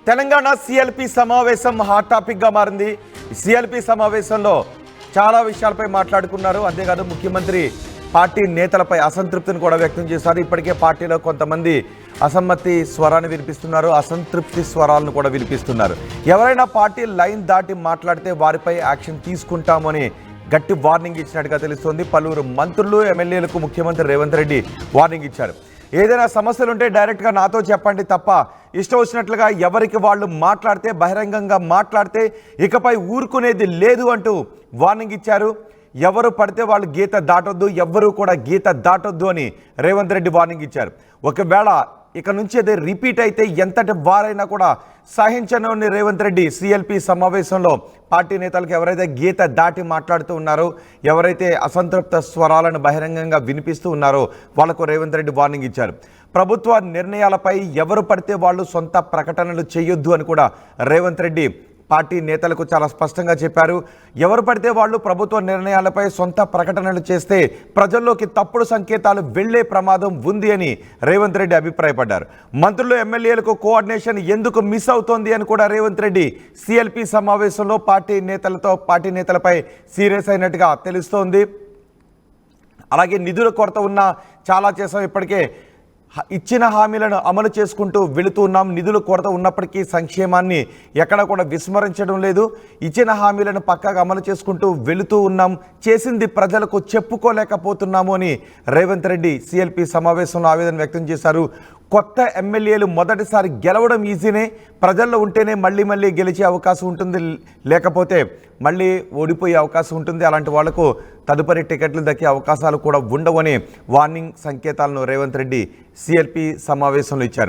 Telangana CLP సమావేశం hot టాపిక్గా మారింది. సిఎల్పి సమావేశంలో చాలా విషయాలపై మాట్లాడుకున్నారు. అంతేకాదు ముఖ్యమంత్రి పార్టీ నేతలపై అసంతృప్తిని కూడా వ్యక్తం చేశారు. ఇప్పటికే పార్టీలో కొంతమంది అసమ్మతి స్వరాన్ని వినిపిస్తున్నారు, అసంతృప్తి స్వరాలను కూడా వినిపిస్తున్నారు. ఎవరైనా పార్టీ లైన్ దాటి మాట్లాడితే వారిపై యాక్షన్ తీసుకుంటామని గట్టి వార్నింగ్ ఇచ్చినట్టుగా తెలుస్తోంది. పలువురు మంత్రులు, ఎమ్మెల్యేలకు ముఖ్యమంత్రి రేవంత్ రెడ్డి వార్నింగ్ ఇచ్చారు. ఏదైనా సమస్యలు ఉంటే డైరెక్ట్గా నాతో చెప్పండి తప్ప ఇష్టం వచ్చినట్లుగా ఎవరికి వాళ్ళు మాట్లాడితే, బహిరంగంగా మాట్లాడితే ఇకపై ఊరుకునేది లేదు అంటూ వార్నింగ్ ఇచ్చారు. ఎవరు పడితే వాళ్ళు గీత దాటొద్దు, ఎవ్వరూ కూడా గీత దాటొద్దు అని రేవంత్ రెడ్డి వార్నింగ్ ఇచ్చారు. ఒకవేళ ఇక నుంచి అదే రిపీట్ అయితే ఎంతటి వారైనా కూడా సహించనని రేవంత్ రెడ్డి సిఎల్పి సమావేశంలో పార్టీ నేతలకు ఎవరైతే గీత దాటి మాట్లాడుతూ ఉన్నారో, ఎవరైతే అసంతృప్త స్వరాలను బహిరంగంగా వినిపిస్తూ ఉన్నారో వాళ్లకు రేవంత్ రెడ్డి వార్నింగ్ ఇచ్చారు. ప్రభుత్వ నిర్ణయాలపై ఎవరు పడితే వాళ్ళు సొంత ప్రకటనలు చేయొద్దు అని కూడా రేవంత్ రెడ్డి పార్టీ నేతలకు చాలా స్పష్టంగా చెప్పారు. ఎవరు పడితే వాళ్ళు ప్రభుత్వ నిర్ణయాలపై సొంత ప్రకటనలు చేస్తే ప్రజల్లోకి తప్పుడు సంకేతాలు వెళ్లే ప్రమాదం ఉంది అని రేవంత్ రెడ్డి అభిప్రాయపడ్డారు. మంత్రులు, ఎమ్మెల్యేలకు కోఆర్డినేషన్ ఎందుకు మిస్ అవుతోంది అని కూడా రేవంత్ రెడ్డి సిఎల్పి సమావేశంలో పార్టీ నేతలపై సీరియస్ అయినట్టుగా తెలుస్తోంది. అలాగే నిధుల కొరత ఉన్న చాలా చేసాం, ఇప్పటికే ఇచ్చిన హామీలను అమలు చేసుకుంటూ వెళుతూ ఉన్నాం. నిధుల కొరత ఉన్నప్పటికీ సంక్షేమాన్ని ఎక్కడ కూడా విస్మరించడం లేదు. ఇచ్చిన హామీలను పక్కాగా అమలు చేసుకుంటూ వెళుతూ ఉన్నాం. చేసింది ప్రజలకు చెప్పుకోలేకపోతున్నాము అని రేవంత్ రెడ్డి సిఎల్పి సమావేశంలో ఆవేదన వ్యక్తం చేశారు. కొత్త ఎమ్మెల్యేలు మొదటిసారి గెలవడం ఈజీనే, ప్రజల్లో ఉంటేనే మళ్ళీ గెలిచే అవకాశం ఉంటుంది, లేకపోతే మళ్ళీ ఓడిపోయే అవకాశం ఉంటుంది. అలాంటి వాళ్లకు తదుపరి టికెట్లు దక్కే అవకాశాలు కూడా ఉండవని వార్నింగ్ సంకేతాలను రేవంత్ రెడ్డి సిఎల్పి సమావేశంలో ఇచ్చారు.